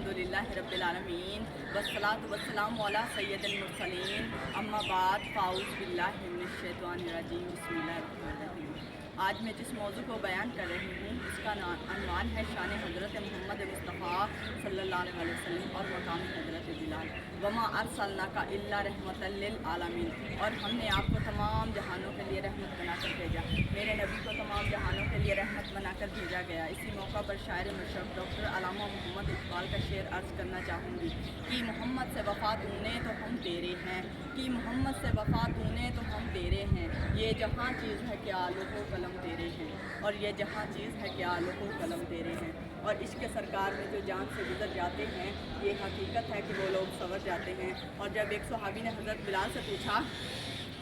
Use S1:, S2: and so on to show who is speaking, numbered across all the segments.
S1: अल्हम्दुलिल्लाहि रब्बिल आलमीन वस्सलातु वस्सलामु अला सय्यदिल मुरसलीन अम्मा बाद फ़ाऊज़ बिल्लाहि मिनश शैतानिर रजीम बिस्मिल्लाहिर्रहमानिर्रहीम। आज मैं जिस मौजू को बयान कर रही हूँ उसका अनवान है शान हज़रत मोहम्मद मुस्तफ़ा सल्लल्लाहु अलैहि वसल्लम और मकाम हज़रत बिलाल। वमा अरसलनाका इल्ला रहमतल लिल आलमीन, और हमने आपको तमाम जहानों के लिए रहमत बनाकर भेजा। मेरे नबी को तमाम जहानों के लिए रहमत बनाकर भेजा गया। इसी मौका पर शायर मुशर्रफ डॉक्टर अल्लामा मोहम्मद इकबाल का शेर अर्ज़ करना चाहूँगी कि मोहम्मद से वफ़ा तूने तो हम तेरे हैं, कि मोहम्मद से वफ़ा तूने तो हम तेरे हैं। ये जहाँ चीज़ है क्या लोगो कलम तेरे हैं, और ये जहाँ चीज़ है क्या लोगो कलम तेरे हैं। और इश्क सरकार में जो जान से गुजर जाते हैं, ये हकीकत है कि वो लोग संवर जाते हैं। और जब एक सहाबी ने हज़रत बिलाल से पूछा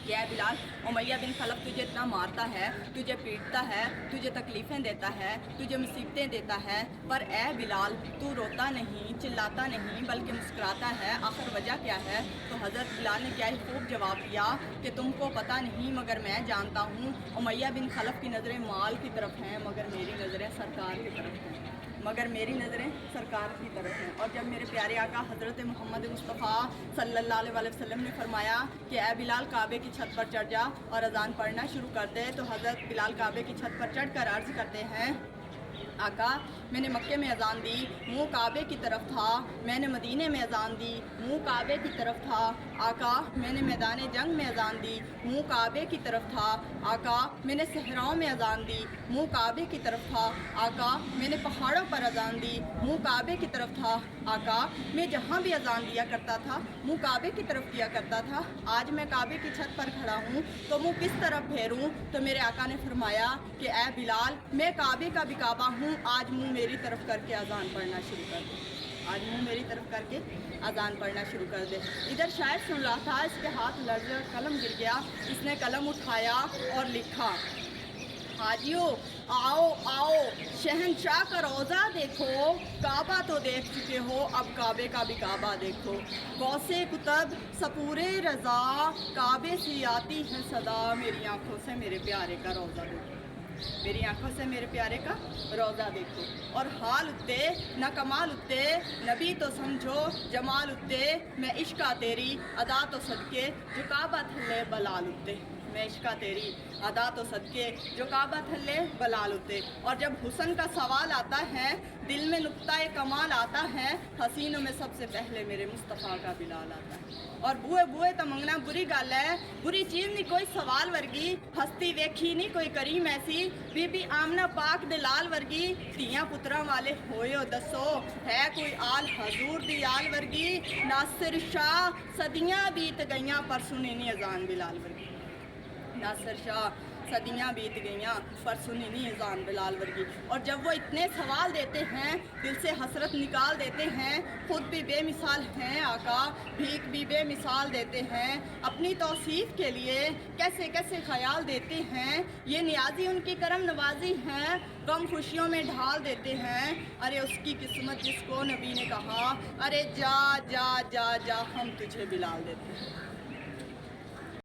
S1: कि ऐ बिलाल, उमैया बिन खलफ तुझे इतना मारता है, तुझे पीटता है, तुझे तकलीफ़ें देता है, तुझे मुसीबतें देता है, पर ऐ बिलाल तू रोता नहीं, चिल्लाता नहीं, बल्कि मुस्कुराता है, आखिर वजह क्या है? तो हज़रत बिलाल ने क्या ही खूब जवाब दिया कि तुमको पता नहीं मगर मैं जानता हूँ। उमैया बिन खलफ की नज़रें माल की तरफ हैं, मगर मेरी नज़रें सरकार की तरफ हैं, मगर मेरी नज़रें सरकार की तरफ हैं। और जब मेरे प्यारे आका हज़रत मोहम्मद मुस्तफ़ा सल्लल्लाहु अलैहि वसल्लम ने फरमाया कि ऐ बिलाल काबे की छत पर चढ़ जा और अज़ान पढ़ना शुरू कर दे, तो हज़रत बिलाल काबे की छत पर चढ़ कर अर्ज़ करते हैं, आका मैंने मक्के में अज़ान दी, मुँह काबे की तरफ था। मैंने मदीने में अज़ान दी, मुँह काबे की तरफ था। आका मैंने मैदान जंग में अज़ान दी, मुँह काबे की तरफ था। आका मैंने सहराओं में अज़ान दी, मुँह काबे की तरफ था। आका मैंने पहाड़ों पर अज़ान दी, मुँह काबे की तरफ था। आका मैं जहाँ भी अज़ान दिया करता था मुँह काबे की तरफ किया करता था। आज मैं काबे की छत पर खड़ा हूँ तो मुँह किस तरफ फेरूँ? तो मेरे आका ने फरमाया कि ऐ बिलाल मैं काबे का भी काबा हूँ, आज मुँह मेरी तरफ करके अज़ान पढ़ना शुरू कर दे, आज मुँह मेरी तरफ करके अज़ान पढ़ना शुरू कर दे। इधर शायर सुन रहा था, इसके हाथ लर्ज़ और कलम गिर गया। इसने कलम उठाया और लिखा, हाजियो आओ आओ शहंशाह का रोज़ा देखो, काबा तो देख चुके हो अब काबे का भी काबा देखो। गौसे कुतब सपूरे रज़ा, काबे से आती है सदा, मेरी आँखों से मेरे प्यारे का रोज़ा देखो, मेरी आंखों से मेरे प्यारे का रोज़ा देखो। और हाल उत्ते न कमाल उत्ते, नबी तो समझो जमाल उत्ते, मैं इश्का तेरी अदा तो सदके, जो काबा थल्ले बलाल उत्ते, मैं इश्का तेरी अदा तो सदके, जो काबा थल्ले बलाल उत्ते। और जब हुस्न का सवाल आता है, दिल में नुक्ता कमाल आता है, हसीनों में सबसे पहले मेरे मुस्तफ़ा का बिलाल आता है। और बुए बुए तो मंगना बुरी गल है, बुरी चीज़ नहीं कोई सवाल वर्गी, हस्ती वेखी नहीं कोई करीम ऐसी, बीबी आमना पाक दे लाल वर्गी, धियां पुत्रा वाले होयो दसो, है कोई आल हजूर दी आल वर्गी, नासिर शाह सदियां बीत गईयां पर सुनी नहीं अजान बिलाल वर्गी, नासिर शाह सदियाँ बीत गईयाँ पर सुनी नहीं अज़ान बिलाल वर्गी। और जब वो इतने सवाल देते हैं, दिल से हसरत निकाल देते हैं, खुद भी बेमिसाल हैं आका, भीख भी बेमिसाल देते हैं, अपनी तौसीफ़ के लिए कैसे कैसे ख्याल देते हैं, ये नियाजी उनकी करम नवाजी हैं, गम खुशियों में ढाल देते हैं। अरे उसकी किस्मत जिसको नबी ने कहा, अरे जा जा जा जा हम तुझे बिलाल देते हैं।